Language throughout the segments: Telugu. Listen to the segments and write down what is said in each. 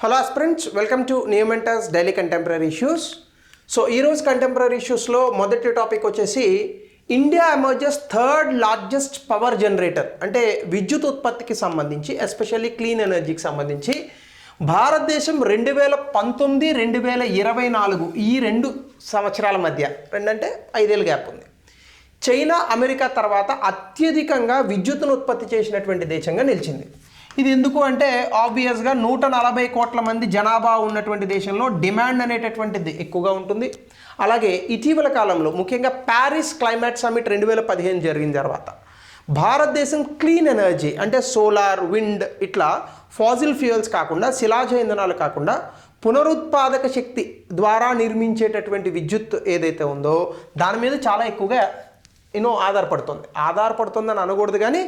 Hello aspirants, welcome to Neomentus daily contemporary issues. So ఈరోజు కంటెంపరీ ఇష్యూస్లో మొదటి టాపిక్ వచ్చేసి India emerges third largest power generator. అంటే విద్యుత్ ఉత్పత్తికి సంబంధించి, ఎస్పెషల్లీ క్లీన్ ఎనర్జీకి సంబంధించి భారతదేశం 2019, 2024 ఈ 2 సంవత్సరాల మధ్య, రెండంటే 5 ఏళ్ళ గ్యాప్ ఉంది, చైనా, అమెరికా తర్వాత అత్యధికంగా విద్యుత్తును ఉత్పత్తి చేసినటువంటి దేశంగా నిలిచింది. ఇది ఎందుకు అంటే ఆబ్వియస్గా 140 కోట్ల మంది జనాభా ఉన్నటువంటి దేశంలో డిమాండ్ అనేటటువంటిది ఎక్కువగా ఉంటుంది. అలాగే ఇటీవల కాలంలో ముఖ్యంగా ప్యారిస్ క్లైమేట్ సమ్మిట్ 2015 జరిగిన తర్వాత భారతదేశం క్లీన్ ఎనర్జీ అంటే సోలార్, విండ్, ఇట్లా ఫాజిల్ ఫ్యూయల్స్ కాకుండా, శిలాజ ఇంధనాలు కాకుండా పునరుత్పాదక శక్తి ద్వారా నిర్మించేటటువంటి విద్యుత్ ఏదైతే ఉందో దాని మీద చాలా ఎక్కువగా ఆధారపడుతుందని అనకూడదు, కానీ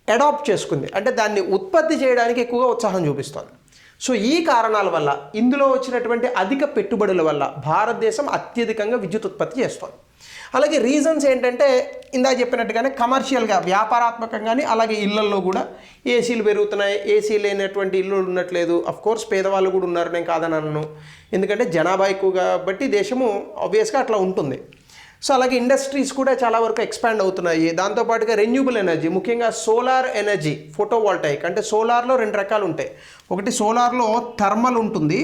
అడాప్ట్ చేసుకుంది. అంటే దాన్ని ఉత్పత్తి చేయడానికి ఎక్కువగా ఉత్సాహం చూపిస్తుంది. సో ఈ కారణాల వల్ల, ఇందులో వచ్చినటువంటి అధిక పెట్టుబడుల వల్ల భారతదేశం అత్యధికంగా విద్యుత్ ఉత్పత్తి చేస్తుంది. అలాగే రీజన్స్ ఏంటంటే ఇందాక చెప్పినట్టుగానే కమర్షియల్గా, వ్యాపారాత్మకంగానే, అలాగే ఇళ్లల్లో కూడా ఏసీలు పెరుగుతున్నాయి. ఏసీ లేనటువంటి ఇల్లు ఉండట్లేదు. అఫ్కోర్స్ పేదవాళ్ళు కూడా ఉన్నారు, నేను కాదని అన్నాను. ఎందుకంటే జనాభా ఎక్కువ కాబట్టి దేశము ఆబ్వియస్గా అట్లా ఉంటుంది. సో అలాగే ఇండస్ట్రీస్ కూడా చాలా వరకు ఎక్స్పాండ్ అవుతున్నాయి. దాంతోపాటుగా రెన్యూబుల్ ఎనర్జీ, ముఖ్యంగా సోలార్ ఎనర్జీ, ఫోటోవాల్టాయిక్, అంటే సోలార్లో 2 రకాలు ఉంటాయి. ఒకటి సోలార్లో థర్మల్ ఉంటుంది,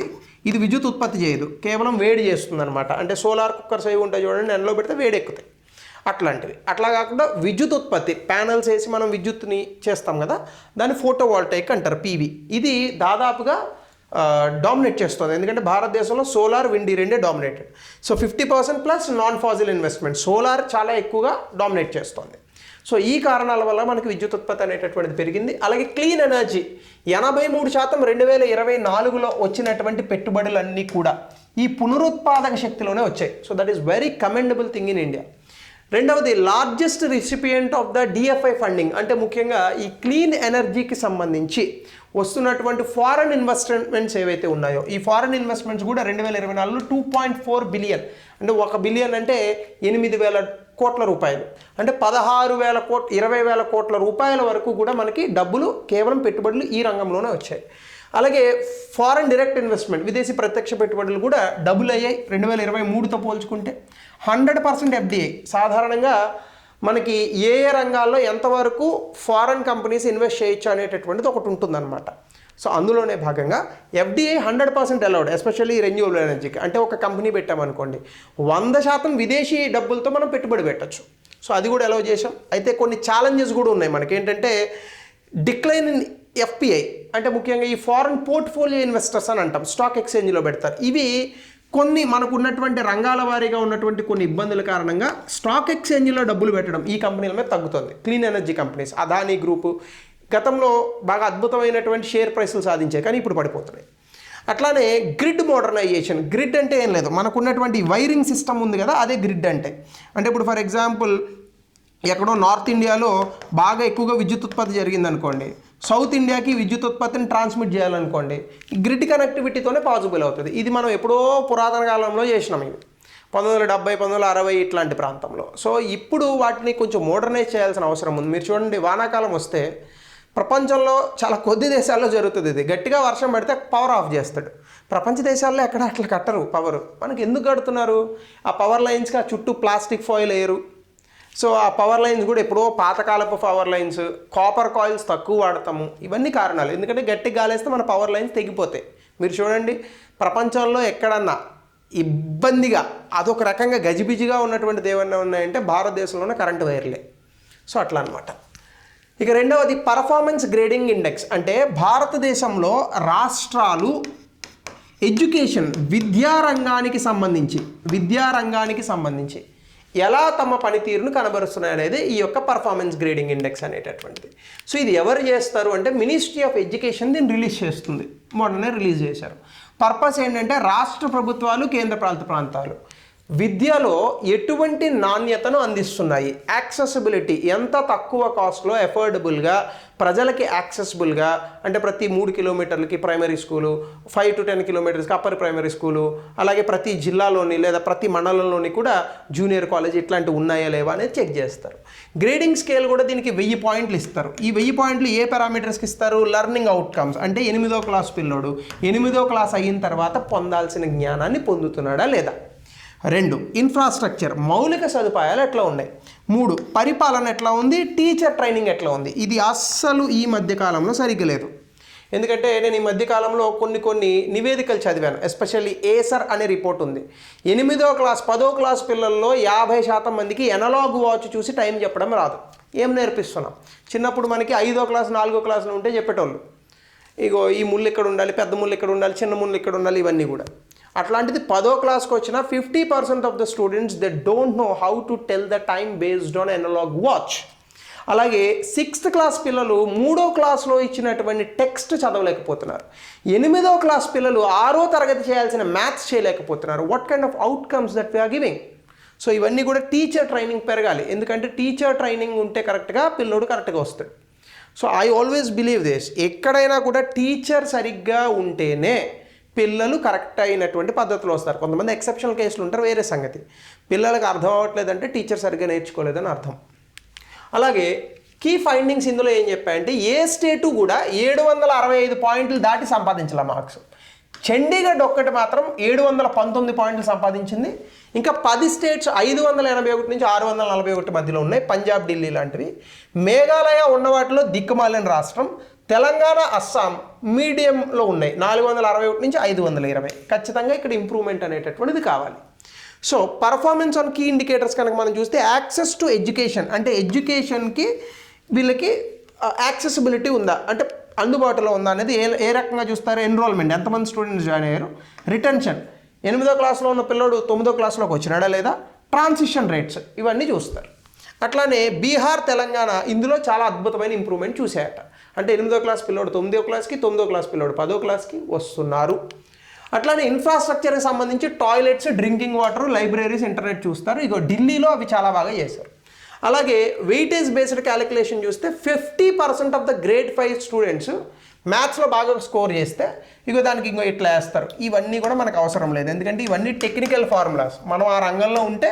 ఇది విద్యుత్ ఉత్పత్తి చేయదు, కేవలం వేడి చేస్తుంది అనమాట. అంటే సోలార్ కుక్కర్స్ అవి ఉంటాయి చూడండి, ఎండలో పెడితే వేడి ఎక్కుతాయి, అట్లాంటివి. అట్లా కాకుండా విద్యుత్ ఉత్పత్తి, ప్యానల్స్ వేసి మనం విద్యుత్ని చేస్తాం కదా, దాన్ని ఫోటోవాల్టాయిక్ అంటారు, పీవీ. ఇది దాదాపుగా డామినేట్ చేస్తుంది. ఎందుకంటే భారతదేశంలో solar, wind, 2 dominated. So 50% plus non fossil investment, solar చాలా ఎక్కువగా డామినేట్ చేస్తుంది. సో ఈ కారణాల వల్ల మనకి విద్యుత్ ఉత్పత్తి అనేటటువంటిది పెరిగింది. అలాగే క్లీన్ ఎనర్జీ 83% 2024లో వచ్చినటువంటి పెట్టుబడులన్నీ కూడా ఈ పునరుత్పాదక శక్తిలోనే వచ్చాయి. So that is very commendable thing in India. రెండవది, largest recipient of the DFI funding. అంటే ముఖ్యంగా ఈ క్లీన్ ఎనర్జీకి సంబంధించి వస్తున్నటువంటి ఫారెన్ ఇన్వెస్ట్మెంట్స్ ఏవైతే ఉన్నాయో, ఈ ఫారెన్ ఇన్వెస్ట్మెంట్స్ కూడా 2024లో 2.4 బిలియన్, అంటే 1 బిలియన్ అంటే 8,000 కోట్ల రూపాయలు, అంటే 16,000 కోట్ల 20,000 కోట్ల రూపాయల వరకు కూడా మనకి డబ్బులు కేవలం పెట్టుబడులు ఈ రంగంలోనే వచ్చాయి. అలాగే ఫారెన్ డైరెక్ట్ ఇన్వెస్ట్మెంట్, విదేశీ ప్రత్యక్ష పెట్టుబడులు కూడా డబుల్ అయ్యాయి 2023తో పోల్చుకుంటే. 100% ఎఫ్డిఐ. సాధారణంగా మనకి ఏ రంగాల్లో ఎంతవరకు ఫారెన్ కంపెనీస్ ఇన్వెస్ట్ చేయొచ్చు అనేటటువంటిది ఒకటి ఉంటుందన్నమాట. సో అందులోనే భాగంగా ఎఫ్డిఐ 100% అలౌడ్, ఎస్పెషల్లీ రెన్యూబుల్ ఎనర్జీకి. అంటే ఒక కంపెనీ పెట్టామనుకోండి, 100% విదేశీ డబ్బులతో మనం పెట్టుబడి పెట్టచ్చు. సో అది కూడా అలౌ చేసాం. అయితే కొన్ని ఛాలెంజెస్ కూడా ఉన్నాయి మనకి. ఏంటంటే డిక్లైన్ ఇన్ ఎఫ్పిఐ, అంటే ముఖ్యంగా ఈ ఫారెన్ పోర్ట్ఫోలియో ఇన్వెస్టర్స్ అని అంటాం, స్టాక్ ఎక్స్చేంజ్లో పెడతారు. ఇవి కొన్ని మనకు ఉన్నటువంటి రంగాల వారీగా ఉన్నటువంటి కొన్ని ఇబ్బందుల కారణంగా స్టాక్ ఎక్స్చేంజ్లో డబ్బులు పెట్టడం ఈ కంపెనీల మీద తగ్గుతుంది. Clean energy companies, Adani group గతంలో బాగా అద్భుతమైనటువంటి షేర్ ప్రైస్లు సాధించాయి, కానీ ఇప్పుడు పడిపోతున్నాయి. అట్లానే గ్రిడ్ మోడర్నైజేషన్. గ్రిడ్ అంటే ఏం లేదు, మనకున్నటువంటి వైరింగ్ సిస్టమ్ ఉంది కదా, అదే గ్రిడ్ అంటే. అంటే ఇప్పుడు ఫర్ ఎగ్జాంపుల్ ఎక్కడో నార్త్ ఇండియాలో బాగా ఎక్కువగా విద్యుత్ ఉత్పత్తి జరిగిందనుకోండి, సౌత్ ఇండియాకి విద్యుత్ ఉత్పత్తిని ట్రాన్స్మిట్ చేయాలనుకోండి, గ్రిడ్ కనెక్టివిటీతోనే పాసిబుల్ అవుతుంది. ఇది మనం ఎప్పుడో పురాతన కాలంలో చేసినాం, ఇది 1970, 1960 ఇట్లాంటి ప్రాంతంలో. సో ఇప్పుడు వాటిని కొంచెం మోడర్నైజ్ చేయాల్సిన అవసరం ఉంది. మీరు చూడండి, వానాకాలం వస్తే ప్రపంచంలో చాలా కొద్ది దేశాల్లో జరుగుతుంది ఇది. గట్టిగా వర్షం పడితే పవర్ ఆఫ్ చేస్తాడు. ప్రపంచ దేశాల్లో ఎక్కడ అట్లా కట్టరు పవర్. మనకి ఎందుకు కడుతున్నారు? ఆ పవర్ లైన్స్కి ఆ చుట్టూ ప్లాస్టిక్ ఫాయిల్ వేయరు. సో ఆ పవర్ లైన్స్ కూడా ఎప్పుడో పాతకాలపు పవర్ లైన్స్, కాపర్ కాయిల్స్ తక్కువ వాడతాము, ఇవన్నీ కారణాలు. ఎందుకంటే గట్టి గాలేస్తే మన పవర్ లైన్స్ తెగిపోతాయి. మీరు చూడండి, ప్రపంచంలో ఎక్కడన్నా ఇబ్బందిగా అదొక రకంగా గజిబిజిగా ఉన్నటువంటిది ఏమన్నా ఉన్నాయంటే భారతదేశంలోనే కరెంటు వైర్లే. సో అట్లా అనమాట. ఇక రెండవది పర్ఫార్మెన్స్ గ్రేడింగ్ ఇండెక్స్. అంటే భారతదేశంలో రాష్ట్రాలు ఎడ్యుకేషన్, విద్యారంగానికి సంబంధించి ఎలా తమ పనితీరును కనబరుస్తున్నాయి అనేది ఈ యొక్క పర్ఫార్మెన్స్ గ్రేడింగ్ ఇండెక్స్ అనేటటువంటిది. సో ఇది ఎవరు చేస్తారు అంటే మినిస్ట్రీ ఆఫ్ ఎడ్యుకేషన్ దీన్ని రిలీజ్ చేస్తుంది. మొన్ననే రిలీజ్ చేశారు. పర్పస్ ఏంటంటే రాష్ట్ర ప్రభుత్వాలు, కేంద్ర పాలిత ప్రాంతాలు విద్యలో ఎటువంటి నాణ్యతను అందిస్తున్నాయి, యాక్సెసిబిలిటీ ఎంత తక్కువ కాస్ట్లో ఎఫోర్డబుల్గా ప్రజలకి యాక్సెసిబుల్గా, అంటే ప్రతి 3 కిలోమీటర్లకి ప్రైమరీ స్కూలు, 5 to 10 కిలోమీటర్స్కి అప్పర్ ప్రైమరీ స్కూలు, అలాగే ప్రతి జిల్లాలోని లేదా ప్రతి మండలంలోని కూడా జూనియర్ కాలేజ్ ఇట్లాంటివి ఉన్నాయా లేవా అనేది చెక్ చేస్తారు. గ్రేడింగ్ స్కేల్ కూడా దీనికి 1000 పాయింట్లు ఇస్తారు. ఈ 1000 పాయింట్లు ఏ పారామీటర్స్కి ఇస్తారు? లెర్నింగ్ అవుట్కమ్స్, అంటే 8వ క్లాస్ పిల్లోడు 8వ క్లాస్ అయిన తర్వాత పొందాల్సిన జ్ఞానాన్ని పొందుతున్నాడా లేదా. 2 ఇన్ఫ్రాస్ట్రక్చర్, మౌలిక సదుపాయాలు ఎట్లా ఉన్నాయి. 3 పరిపాలన ఎట్లా ఉంది, టీచర్ ట్రైనింగ్ ఎట్లా ఉంది. ఇది అస్సలు ఈ మధ్యకాలంలో సరిగ్గా లేదు. ఎందుకంటే నేను ఈ మధ్యకాలంలో కొన్ని నివేదికలు చదివాను. ఎస్పెషల్లీ ఏసర్ అనే రిపోర్ట్ ఉంది. 8వ క్లాస్ 10వ క్లాస్ పిల్లల్లో 50% మందికి ఎనలాగ్ వాచ్ చూసి టైం చెప్పడం రాదు. ఏం నేర్పిస్తున్నాం? చిన్నప్పుడు మనకి 5వ క్లాస్ 4వ క్లాస్లో ఉంటే చెప్పేటోళ్ళు, ఇగో ఈ ముళ్ళు ఇక్కడ ఉండాలి, పెద్ద ముళ్ళు ఇక్కడ ఉండాలి, చిన్న ముళ్ళు ఇక్కడ ఉండాలి, ఇవన్నీ కూడా. అట్లాంటిది 10వ క్లాస్కి వచ్చిన 50% of the students they don't know how to tell the time based on analogue watch. అలాగే 6th క్లాస్ పిల్లలు 3వ క్లాస్లో ఇచ్చినటువంటి టెక్స్ట్ చదవలేకపోతున్నారు. 8వ క్లాస్ పిల్లలు 6వ తరగతి చేయాల్సిన మ్యాథ్స్ చేయలేకపోతున్నారు. What kind of outcomes that we are giving? So ఇవన్నీ కూడా టీచర్ ట్రైనింగ్ పెరగాలి. ఎందుకంటే టీచర్ ట్రైనింగ్ ఉంటే కరెక్ట్గా పిల్లోడు కరెక్ట్గా వస్తాడు. So I always believe this, ఎక్కడైనా కూడా టీచర్ సరిగ్గా ఉంటేనే పిల్లలు కరెక్ట్ అయినటువంటి పద్ధతిలో వస్తారు. కొంతమంది ఎక్సెప్షనల్ కేసులు ఉంటారు, వేరే సంగతి. పిల్లలకు అర్థం అవ్వట్లేదంటే టీచర్ సరిగ్గా నేర్చుకోలేదని అర్థం. అలాగే కీ ఫైండింగ్స్ ఇందులో ఏం చెప్పాయంటే, ఏ స్టేటు కూడా 765 పాయింట్లు దాటి సంపాదించాల మార్క్స్. చండీగఢ్ ఒక్కటి మాత్రం 719 పాయింట్లు సంపాదించింది. ఇంకా 10 స్టేట్స్ 581 నుంచి 641 మధ్యలో ఉన్నాయి, పంజాబ్, ఢిల్లీ లాంటివి. మేఘాలయ ఉన్న వాటిలో దిక్కుమాలిన రాష్ట్రం. తెలంగాణ, అస్సాం మీడియంలో ఉన్నాయి, 461 నుంచి 520. ఖచ్చితంగా ఇక్కడ ఇంప్రూవ్మెంట్ అనేటటువంటిది కావాలి. So performance on key indicators కనుక మనం చూస్తే, యాక్సెస్ టు ఎడ్యుకేషన్, అంటే ఎడ్యుకేషన్కి వీళ్ళకి యాక్సెసిబిలిటీ ఉందా, అంటే అందుబాటులో ఉందా అనేది ఏ రకంగా చూస్తారు? ఎన్రోల్మెంట్, ఎంతమంది స్టూడెంట్స్ జాయిన్ అయ్యారు. రిటెన్షన్, 8వ క్లాస్లో ఉన్న పిల్లడు 9వ క్లాస్లోకి వచ్చినాడా లేదా. ట్రాన్సిషన్ రేట్స్, ఇవన్నీ చూస్తారు. అట్లానే బీహార్, తెలంగాణ ఇందులో చాలా అద్భుతమైన ఇంప్రూవ్మెంట్ చూసాయట. అంటే 8వ క్లాస్ పిల్లోడు 9వ క్లాస్కి, 9వ క్లాస్ పిల్లోడు 10వ క్లాస్కి వస్తున్నారు. అట్లానే ఇన్ఫ్రాస్ట్రక్చర్కి సంబంధించి toilets, drinking water, libraries, internet చూస్తారు. ఇగో ఢిల్లీలో అవి చాలా బాగా చేశారు. అలాగే వెయిటేజ్ బేస్డ్ క్యాలిక్యులేషన్ చూస్తే 50% ఆఫ్ ద గ్రేడ్ 5 స్టూడెంట్స్ మ్యాథ్స్లో బాగా స్కోర్ చేస్తే ఇగో దానికి ఇంకో ఇట్లా వేస్తారు. ఇవన్నీ కూడా మనకు అవసరం లేదు, ఎందుకంటే ఇవన్నీ టెక్నికల్ ఫార్ములాస్. మనం ఆ రంగంలో ఉంటే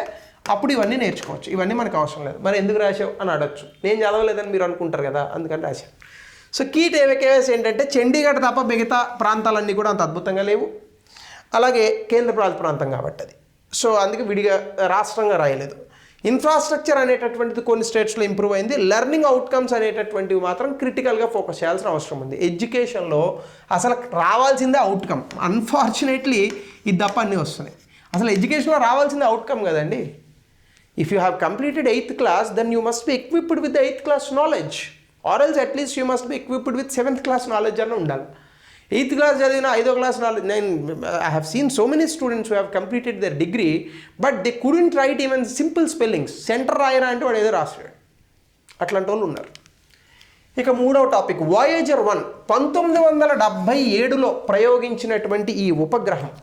అప్పుడు ఇవన్నీ నేర్చుకోవచ్చు. ఇవన్నీ మనకు అవసరం లేదు. మరి ఎందుకు రాసావు అని అడగచ్చు. నేను చదవలేదని మీరు అనుకుంటారు కదా, అందుకని రాశాను. సో కీ టేకేఎస్ ఏంటంటే, చండీగఢ్ తప్ప మిగతా ప్రాంతాలన్నీ కూడా అంత అద్భుతంగా లేవు. అలాగే కేంద్రపాలిత ప్రాంతం కాబట్టి అది, సో అందుకే విడిగా రాష్ట్రంగా రాయలేదు. ఇన్ఫ్రాస్ట్రక్చర్ అనేటటువంటిది కొన్ని స్టేట్స్లో ఇంప్రూవ్ అయింది. లెర్నింగ్ అవుట్కమ్స్ అనేటటువంటివి మాత్రం క్రిటికల్గా ఫోకస్ చేయాల్సిన అవసరం ఉంది. ఎడ్యుకేషన్లో అసలు రావాల్సిందే అవుట్కమ్. అన్ఫార్చునేట్లీ ఇది తప్ప అన్నీ వస్తున్నాయి. అసలు ఎడ్యుకేషన్లో రావాల్సిందే అవుట్కమ్ కదండి. If you have completed 8th class, then you must be equipped with the 8th class knowledge, or else at least you must be equipped with 7th class knowledge అని ఉండాలి. 8th class చదివిన 5వ class knowledge. I have seen so many students who have completed their degree, but they couldn't write even simple spellings. Centre రాయరా అంటే వాడు ఏదో రాస్తాడు. అట్లాంటి వాళ్ళు ఉన్నారు. ఇక 3వ టాపిక్, వాయేజర్ 1 1977లో ప్రయోగించినటువంటి ఈ ఉపగ్రహం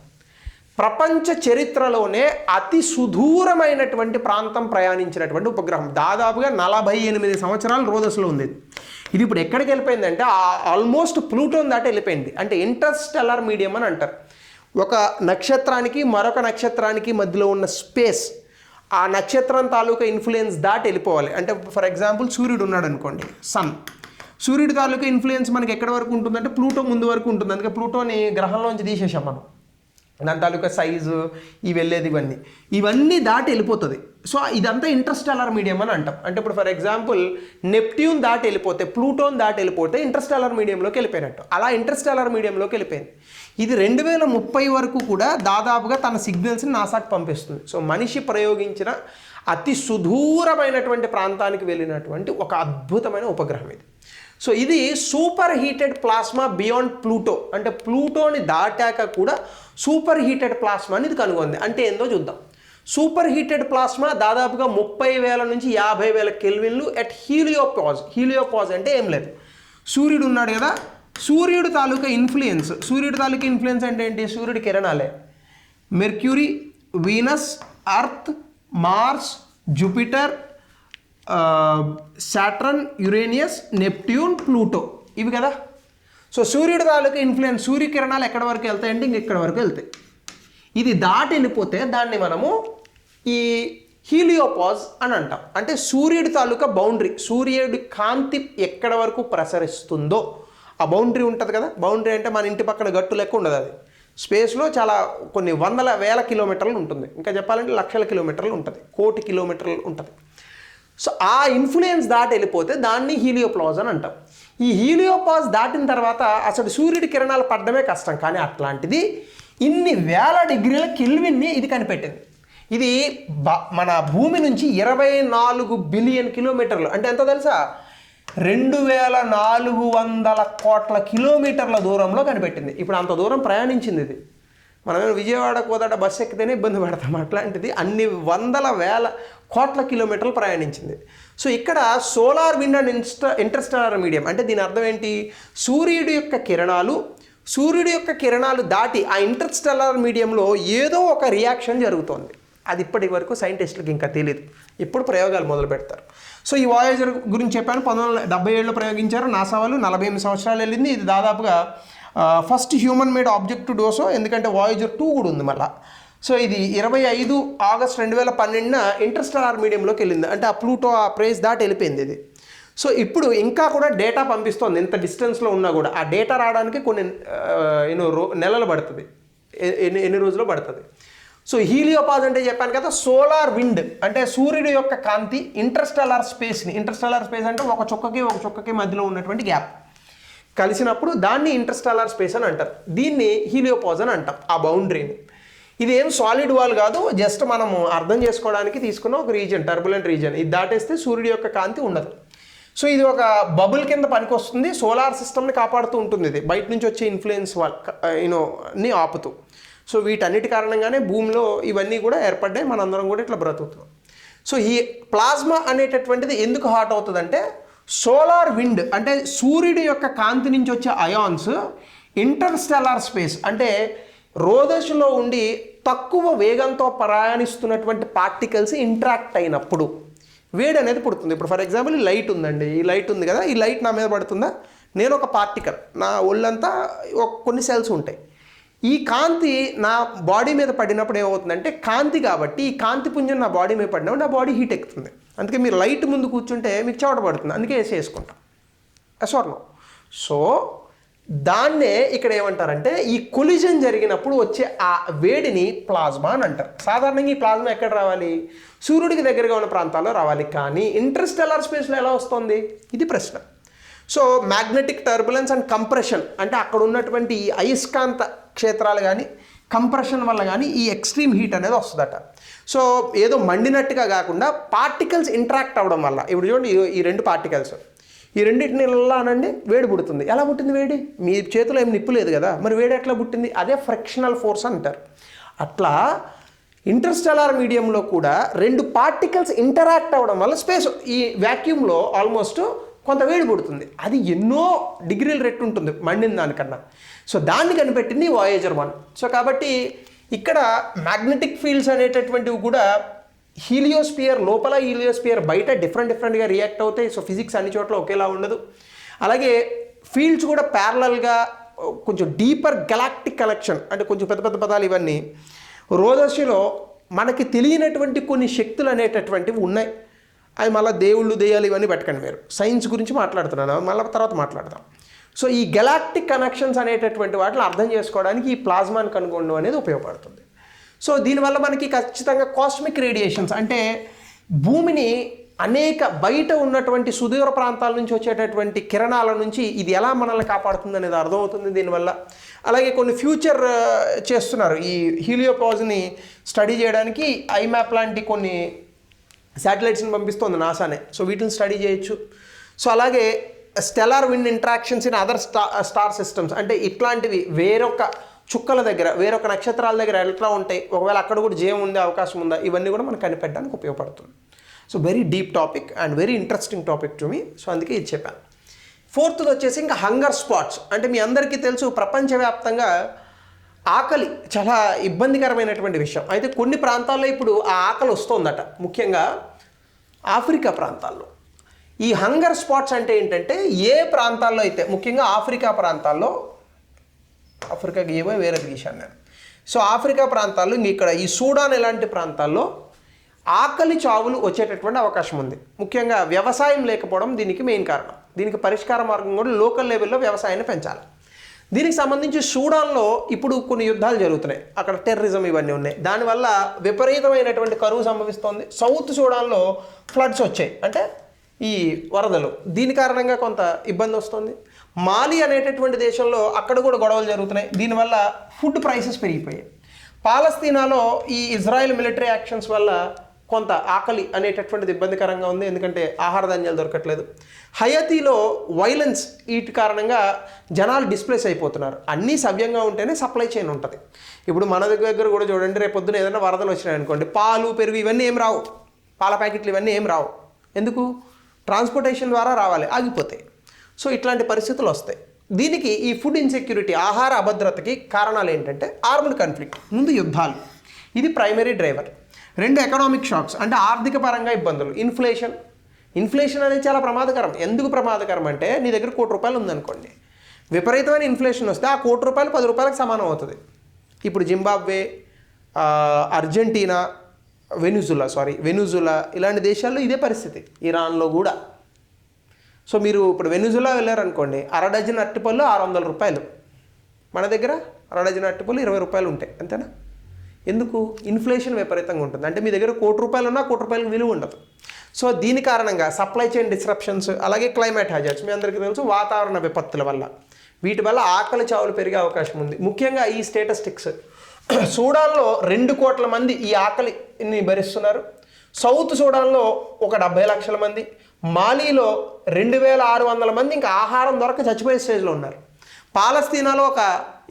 ప్రపంచ చరిత్రలోనే అతి సుదూరమైనటువంటి ప్రాంతం ప్రయాణించినటువంటి ఉపగ్రహం. దాదాపుగా 48 సంవత్సరాలు రోదస్లో ఉంది. ఇది ఇప్పుడు ఎక్కడికి వెళ్ళిపోయిందంటే ఆల్మోస్ట్ ప్లూటోన్ దాటి వెళ్ళిపోయింది. అంటే ఇంటర్స్టెల్లర్ మీడియం అని అంటారు. ఒక నక్షత్రానికి మరొక నక్షత్రానికి మధ్యలో ఉన్న స్పేస్, ఆ నక్షత్రం తాలూకా ఇన్ఫ్లుయెన్స్ దాటి వెళ్ళిపోవాలి. అంటే ఫర్ ఎగ్జాంపుల్ సూర్యుడు ఉన్నాడు అనుకోండి, సన్. సూర్యుడి తాలూకా ఇన్ఫ్లుయెన్స్ మనకి ఎక్కడి వరకు ఉంటుందంటే ప్లూటో ముందు వరకు ఉంటుంది. అందుకే ప్లూటోని గ్రహంలోంచి తీసేసాం మనం. దాని తాలూకా సైజు, ఇవి వెళ్ళేది ఇవన్నీ దాటి వెళ్ళిపోతుంది. సో ఇదంతా ఇంటర్స్టెల్లర్ మీడియం అని అంటాం. అంటే ఇప్పుడు ఫర్ ఎగ్జాంపుల్ నెప్ట్యూన్ దాటి వెళ్ళిపోతే, ప్లూటోన్ దాటి వెళ్ళిపోతే ఇంటర్స్టెల్లర్ మీడియంలోకి వెళ్ళిపోయినట్టు. అలా ఇంటర్స్టెల్లర్ మీడియంలోకి వెళ్ళిపోయింది. ఇది 2030 వరకు కూడా దాదాపుగా తన సిగ్నల్స్ని నాసాకి పంపిస్తుంది. సో మనిషి ప్రయోగించిన అతి సుదూరమైనటువంటి ప్రాంతానికి వెళ్ళినటువంటి ఒక అద్భుతమైన ఉపగ్రహం ఇది. సో ఇది super heated plasma beyond Pluto, అంటే ప్లూటోని దాటాక కూడా సూపర్ హీటెడ్ ప్లాస్మాని ఇది కనుగొంది. అంటే ఏందో చూద్దాం. సూపర్ హీటెడ్ ప్లాస్మా దాదాపుగా 30,000 నుంచి 50,000 కెల్విన్లు ఎట్ హీలియోపాజ్. హీలియోపాజ్ అంటే ఏం లేదు, సూర్యుడు ఉన్నాడు కదా, సూర్యుడు తాలూకా ఇన్ఫ్లుయెన్స్ అంటే ఏంటి? సూర్యుడి కిరణాలే. Mercury, Venus, Earth, Mars, Jupiter, Saturn, Uranus, Neptune, Pluto, ఇవి కదా. సో సూర్యుడి తాలూకు ఇన్ఫ్లుయెన్స్, సూర్యకిరణాలు ఎక్కడి వరకు వెళ్తాయంటే ఇంక ఇక్కడ వరకు వెళ్తాయి. ఇది దాటి వెళ్ళిపోతే దాన్ని మనము ఈ హీలియోపాజ్ అని అంటాం. అంటే సూర్యుడి తాలూకా బౌండరీ, సూర్యుడి కాంతి ఎక్కడ వరకు ప్రసరిస్తుందో ఆ బౌండరీ ఉంటుంది కదా. బౌండరీ అంటే మన ఇంటి పక్కన గట్టు లెక్క ఉండదు, అది స్పేస్లో చాలా కొన్ని వందల వేల కిలోమీటర్లు ఉంటుంది, ఇంకా చెప్పాలంటే లక్షల కిలోమీటర్లు ఉంటుంది, కోటి కిలోమీటర్లు ఉంటుంది. సో ఆ ఇన్ఫ్లుయెన్స్ దాటి వెళ్ళిపోతే దాన్ని హీలియోపాజ్ అని అంటాం. ఈ హీలియోపాజ్ దాటిన తర్వాత అసలు సూర్యుడి కిరణాలు పడడమే కష్టం, కానీ అట్లాంటిది ఇన్ని వేల డిగ్రీల కెల్విన్ని ఇది కనిపెట్టింది. ఇది మన భూమి నుంచి 24 బిలియన్ కిలోమీటర్లు, అంటే ఎంత తెలుసా, 2400 కోట్ల కిలోమీటర్ల దూరంలో కనిపెట్టింది. ఇప్పుడు అంత దూరం ప్రయాణించింది ఇది. మనమేమో విజయవాడ కోదాడ బస్సు ఎక్కితేనే ఇబ్బంది పడతాం, అట్లాంటిది అన్ని వందల వేల కోట్ల కిలోమీటర్లు ప్రయాణించింది. సో ఇక్కడ solar wind and Interstellar medium అంటే దీని అర్థం ఏంటి, సూర్యుడి యొక్క కిరణాలు దాటి ఆ ఇంటర్స్టెల్లార్ మీడియంలో ఏదో ఒక రియాక్షన్ జరుగుతోంది. అది ఇప్పటి వరకు సైంటిస్టులకు ఇంకా తెలియదు, ఇప్పుడు ప్రయోగాలు మొదలు పెడతారు. సో ఈ వాయేజర్ గురించి చెప్పాను, 1977లో ప్రయోగించారు నాసా వాళ్ళు, 48 సంవత్సరాలు వెళ్ళింది. ఇది దాదాపుగా first human made object to డోసో, ఎందుకంటే వాయేజర్ 2 కూడా ఉంది మళ్ళీ. సో ఇది 25 ఆగస్ట్ 2012న ఇంటర్స్టెల్లార్ మీడియంలోకి వెళ్ళింది, అంటే ఆ ప్లూటో ఆ ప్లేస్ దాటి వెళ్ళిపోయింది ఇది. సో ఇప్పుడు ఇంకా కూడా డేటా పంపిస్తోంది, ఎంత డిస్టెన్స్లో ఉన్నా కూడా ఆ డేటా రావడానికి కొన్ని నెలలు పడుతుంది, ఎన్ని రోజులు పడుతుంది. సో హీలియోపాజ్ అంటే చెప్పాను కదా, సోలార్ విండ్ అంటే సూర్యుడి యొక్క కాంతి ఇంటర్స్టెల్లార్ స్పేస్ అంటే ఒక చుక్కకి మధ్యలో ఉన్నటువంటి గ్యాప్ కలిసినప్పుడు దాన్ని ఇంటర్స్టెల్లార్ స్పేస్ అని అంటారు. దీన్ని హీలియోపాజ్ అని అంటాం, ఆ బౌండరీని. ఇది ఏం సాలిడ్ వాల్ కాదు, జస్ట్ మనము అర్థం చేసుకోవడానికి తీసుకున్న ఒక రీజన్, టర్బులెంట్ రీజన్. ఇది దాటేస్తే సూర్యుడి యొక్క కాంతి ఉండదు. సో ఇది ఒక బబుల్ కింద పనికొస్తుంది, సోలార్ సిస్టమ్ని కాపాడుతూ ఉంటుంది. ఇది బయట నుంచి వచ్చే ఇన్ఫ్లుయెన్స్ ని ఆపుతూ. సో వీటన్నిటి కారణంగానే భూమిలో ఇవన్నీ కూడా ఏర్పడ్డాయి, మనందరం కూడా ఇట్లా బ్రతుకుతాం. సో ఈ ప్లాస్మా అనేటటువంటిది ఎందుకు హాట్ అవుతుందంటే, సోలార్ విండ్ అంటే సూర్యుడి యొక్క కాంతి నుంచి వచ్చే అయాన్స్ ఇంటర్స్టెల్లార్ స్పేస్ అంటే రోదశలో ఉండి తక్కువ వేగంతో ప్రయాణిస్తున్నటువంటి పార్టికల్స్ ఇంటరాక్ట్ అయినప్పుడు వేడి అనేది పుడుతుంది. ఇప్పుడు ఫర్ ఎగ్జాంపుల్ ఈ లైట్ ఉందండి, ఈ లైట్ ఉంది కదా, ఈ లైట్ నా మీద పడుతుందా, నేను ఒక పార్టికల్, నా ఒళ్ళంతా కొన్ని సెల్స్ ఉంటాయి. ఈ కాంతి నా బాడీ మీద పడినప్పుడు ఏమవుతుందంటే, కాంతి కాబట్టి ఈ కాంతి పుంజం నా బాడీ మీద పడినప్పుడు నా బాడీ హీట్ ఎక్కుతుంది. అందుకే మీరు లైట్ ముందు కూర్చుంటే మీకు చెమట పడుతుంది, అందుకే ఏసీ వేసుకుంటాం, ఎస్ఆర్నో. సో దాన్నే ఇక్కడ ఏమంటారంటే, ఈ కొలిజన్ జరిగినప్పుడు వచ్చే ఆ వేడిని ప్లాజ్మా అని అంటారు. సాధారణంగా ఈ ప్లాజ్మా ఎక్కడ రావాలి, సూర్యుడికి దగ్గరగా ఉన్న ప్రాంతాల్లో రావాలి, కానీ ఇంటర్స్టెల్లార్ స్పేస్లో ఎలా వస్తుంది, ఇది ప్రశ్న. So magnetic turbulence and compression అంటే అక్కడ ఉన్నటువంటి ఈ అయస్కాంత క్షేత్రాలు కానీ కంప్రెషన్ వల్ల కానీ ఈ ఎక్స్ట్రీమ్ హీట్ అనేది వస్తుందట. సో ఏదో మండినట్టుగా కాకుండా పార్టికల్స్ ఇంటరాక్ట్ అవ్వడం వల్ల, ఇప్పుడు చూడండి ఈ రెండు పార్టికల్స్, ఈ రెండింటిని అనండి వేడి పుడుతుంది. ఎలా పుట్టింది వేడి, మీ చేతిలో ఏం నిప్పు లేదు కదా, మరి వేడి ఎట్లా పుట్టింది, అదే ఫ్రిక్షనల్ ఫోర్స్ అంటారు. అట్లా ఇంటర్స్టెల్లార్ మీడియంలో కూడా రెండు పార్టికల్స్ ఇంటరాక్ట్ అవ్వడం వల్ల స్పేస్ ఈ వ్యాక్యూమ్లో ఆల్మోస్ట్ కొంత వేడి పుడుతుంది. అది ఎన్నో డిగ్రీల రెట్టు ఉంటుంది మండిన దానికన్నా. సో దాన్ని కనిపెట్టింది వాయేజర్ 1. సో కాబట్టి ఇక్కడ మ్యాగ్నెటిక్ ఫీల్డ్స్ అనేటటువంటివి కూడా హీలియోస్పియర్ లోపల, హీలియోస్పియర్ బయట డిఫరెంట్గా రియాక్ట్ అవుతాయి. సో ఫిజిక్స్ అన్ని చోట్ల ఒకేలా ఉండదు. అలాగే ఫీల్డ్స్ కూడా ప్యారలల్గా కొంచెం డీపర్ గెలాక్టిక్ కలెక్షన్ అంటే కొంచెం పెద్ద పెద్ద పదాలు ఇవన్నీ. రోదశలో మనకి తెలియనటువంటి కొన్ని శక్తులు అనేటటువంటివి ఉన్నాయి. అవి మళ్ళీ దేవుళ్ళు దెయ్యాలు ఇవన్నీ పెట్టకండి, మీరు సైన్స్ గురించి మాట్లాడుతున్నాను, మళ్ళీ తర్వాత మాట్లాడదాం. సో ఈ గెలాక్టిక్ కనెక్షన్స్ అనేటటువంటి వాటిని అర్థం చేసుకోవడానికి ఈ ప్లాజ్మాని కనుగొనడం అనేది ఉపయోగపడుతుంది. సో దీనివల్ల మనకి ఖచ్చితంగా కాస్మిక్ రేడియేషన్స్ అంటే భూమిని అనేక బయట ఉన్నటువంటి సుదూర ప్రాంతాల నుంచి వచ్చేటటువంటి కిరణాల నుంచి ఇది ఎలా మనల్ని కాపాడుతుంది అనేది అర్థమవుతుంది దీనివల్ల. అలాగే కొన్ని ఫ్యూచర్ చేస్తున్నారు ఈ హీలియోపాజ్ని స్టడీ చేయడానికి. ఐమ్యాప్ లాంటి కొన్ని శాటిలైట్స్ని పంపిస్తుంది నాసానే. సో వీటిని స్టడీ చేయొచ్చు. సో అలాగే stellar wind interactions in other star systems అంటే ఇట్లాంటివి వేరొక చుక్కల దగ్గర, వేరొక నక్షత్రాల దగ్గర ఎట్లా ఉంటాయి, ఒకవేళ అక్కడ కూడా జీవం ఉండే అవకాశం ఉందా, ఇవన్నీ కూడా మనకు కనిపెట్టడానికి ఉపయోగపడుతుంది. So very deep topic and very interesting topic to me. So అందుకే ఇది చెప్పాను. 4th వచ్చేసి ఇంకా హంగర్ స్పాట్స్ అంటే మీ అందరికీ తెలుసు ప్రపంచవ్యాప్తంగా ఆకలి చాలా ఇబ్బందికరమైనటువంటి విషయం. అయితే కొన్ని ప్రాంతాల్లో ఇప్పుడు ఆ ఆకలి వస్తుందట, ముఖ్యంగా ఆఫ్రికా ప్రాంతాల్లో. ఈ హంగర్ స్పాట్స్ అంటే ఏంటంటే ఏ ప్రాంతాల్లో అయితే, ముఖ్యంగా ఆఫ్రికా ప్రాంతాల్లో, ఆఫ్రికాకి ఏమో వేరేది గీశాను నేను. సో ఆఫ్రికా ప్రాంతాల్లో ఇక్కడ ఈ సూడాన్ ఇలాంటి ప్రాంతాల్లో ఆకలి చావులు వచ్చేటటువంటి అవకాశం ఉంది. ముఖ్యంగా వ్యవసాయం లేకపోవడం దీనికి మెయిన్ కారణం. దీనికి పరిష్కార మార్గం కూడా లోకల్ లెవెల్లో వ్యవసాయాన్ని పెంచాలి. దీనికి సంబంధించి సూడాన్లో ఇప్పుడు కొన్ని యుద్ధాలు జరుగుతున్నాయి, అక్కడ టెర్రరిజం ఇవన్నీ ఉన్నాయి. దానివల్ల విపరీతమైనటువంటి కరువు సంభవిస్తోంది. సౌత్ సూడాన్లో ఫ్లడ్స్ వచ్చాయి, అంటే ఈ వరదలు, దీని కారణంగా కొంత ఇబ్బంది వస్తుంది. మాలి అనేటటువంటి దేశంలో అక్కడ కూడా గొడవలు జరుగుతున్నాయి, దీనివల్ల ఫుడ్ ప్రైసెస్ పెరిగిపోయాయి. పాలస్తీనాలో ఈ ఇజ్రాయెల్ మిలిటరీ యాక్షన్స్ వల్ల కొంత ఆకలి అనేటటువంటిది ఇబ్బందికరంగా ఉంది, ఎందుకంటే ఆహార ధాన్యాలు దొరకట్లేదు. హయతీలో వైలెన్స్ వీటి కారణంగా జనాలు డిస్ప్లేస్ అయిపోతున్నారు. అన్నీ సవ్యంగా ఉంటేనే సప్లై చైన్ ఉంటుంది. ఇప్పుడు మన దగ్గర కూడా చూడండి, రేపు పొద్దున ఏదైనా వరదలు వచ్చినాయి అనుకోండి, పాలు పెరుగు ఇవన్నీ ఏం రావు, పాల ప్యాకెట్లు ఇవన్నీ ఏం రావు. ఎందుకు? ట్రాన్స్పోర్టేషన్ ద్వారా రావాలి, ఆగిపోతాయి. సో ఇట్లాంటి పరిస్థితులు వస్తాయి. దీనికి ఈ ఫుడ్ ఇన్సెక్యూరిటీ, ఆహార అభద్రతకి కారణాలు ఏంటంటే ఆర్మ్డ్ కాన్ఫ్లిక్ట్, ముందు యుద్ధాలు, ఇది ప్రైమరీ డ్రైవర్. 2 ఎకనామిక్ షాక్స్, అంటే ఆర్థిక పరంగా ఇబ్బందులు. ఇన్ఫ్లేషన్ అనేది చాలా ప్రమాదకరం. ఎందుకు ప్రమాదకరం అంటే, నీ దగ్గర ₹1,00,00,000 ఉందనుకోండి, విపరీతమైన ఇన్ఫ్లేషన్ వస్తే ఆ ₹1,00,00,000 ₹10 సమానం అవుతుంది. ఇప్పుడు జింబాబ్వే, అర్జెంటీనా, వెనుజులా ఇలాంటి దేశాల్లో ఇదే పరిస్థితి, ఇరాన్లో కూడా. సో మీరు ఇప్పుడు వెనుజులా వెళ్ళారనుకోండి, అర డజన్ అరటిపళ్ళు ₹600. మన దగ్గర అర డజన్ అరటిపళ్ళు ₹20 ఉంటాయి, అంతేనా? ఎందుకు? ఇన్ఫ్లేషన్ విపరీతంగా ఉంటుంది. అంటే మీ దగ్గర ₹1,00,00,000 ఉన్నా ₹1,00,00,000 విలువ ఉండదు. సో దీని కారణంగా సప్లై చైన్ డిస్రప్షన్స్, అలాగే క్లైమేట్ హ్యాజర్డ్స్, మీ అందరికీ తెలుసు, వాతావరణ విపత్తుల వల్ల, వీటి వల్ల ఆకలి చావులు పెరిగే అవకాశం ఉంది. ముఖ్యంగా ఈ స్టేటస్టిక్స్, సూడాన్లో 2 కోట్ల మంది ఈ ఆకలిని భరిస్తున్నారు. సౌత్ సూడాన్లో ఒక 70 లక్షల మంది, మాలీలో 2,600 మంది ఇంకా ఆహారం దొరక చచ్చిపోయే స్టేజ్లో ఉన్నారు. పాలస్తీనాలో ఒక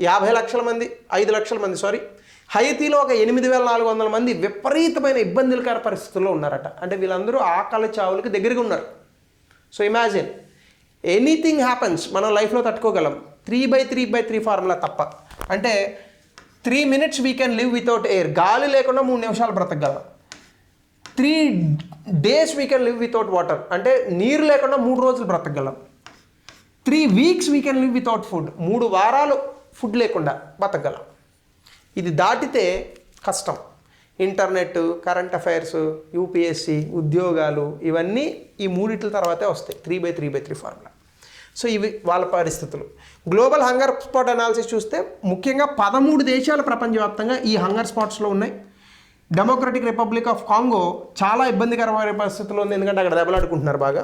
50 లక్షల మంది, 5 లక్షల మంది, హైతీలో ఒక 8,400 మంది విపరీతమైన ఇబ్బందులకర పరిస్థితుల్లో ఉన్నారట. అంటే వీళ్ళందరూ ఆకలి చావులకి దగ్గరగా ఉన్నారు. సో ఇమాజిన్, ఎనీథింగ్ హ్యాపన్స్, మనం లైఫ్లో తట్టుకోగలం 3/3/3 ఫార్ములా తప్ప. అంటే 3 minutes we can live without air, గాలి లేకుండా 3 నిమిషాలు బ్రతకగలం. 3 days we can live without water, అంటే నీరు లేకుండా 3 రోజులు బ్రతకగలం. 3 weeks we can live without food, 3 వారాలు ఫుడ్ లేకుండా బతకగలం. ఇది దాటితే కష్టం. ఇంటర్నెట్, కరెంట్ అఫైర్స్, యూపీఎస్సీ, ఉద్యోగాలు, ఇవన్నీ ఈ 3 తర్వాతే వస్తాయి, 3/3/3 ఫార్ములా. సో ఇవి వాళ్ళ పరిస్థితులు. గ్లోబల్ హంగర్ స్పాట్ అనాలిసిస్ చూస్తే ముఖ్యంగా 13 దేశాలు ప్రపంచవ్యాప్తంగా ఈ హంగర్ స్పాట్స్లో ఉన్నాయి. డెమోక్రటిక్ రిపబ్లిక్ ఆఫ్ కాంగో చాలా ఇబ్బందికరమైన పరిస్థితుల్లో ఉంది, ఎందుకంటే అక్కడ దెబ్బలాడుకుంటున్నారు బాగా.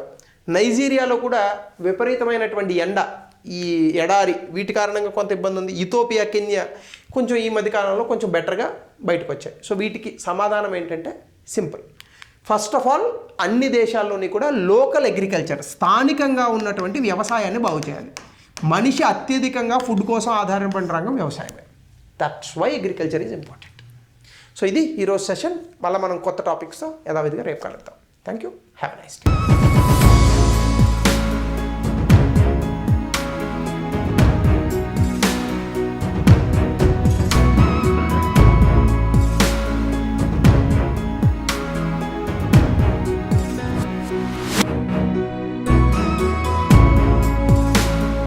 నైజీరియాలో కూడా విపరీతమైనటువంటి ఎండ, ఈ ఎడారి, వీటి కారణంగా కొంత ఇబ్బంది ఉంది. ఇథోపియా, కెన్యా కొంచెం ఈ మధ్యకాలంలో కొంచెం బెటర్గా బయటకు వచ్చాయి. సో వీటికి సమాధానం ఏంటంటే సింపుల్. ఫస్ట్ ఆఫ్ ఆల్, అన్ని దేశాల్లోని కూడా లోకల్ అగ్రికల్చర్, స్థానికంగా ఉన్నటువంటి వ్యవసాయాన్ని బాగు చేయాలి. మనిషి అత్యధికంగా ఫుడ్ కోసం ఆధారపడిన రంగం వ్యవసాయమే. That's why agriculture is important. So ఇది ఈరోజు సెషన్. మళ్ళీ మనం కొత్త టాపిక్స్తో యథావిధిగా రేపు కలుద్దాం. Thank you. Have a nice day.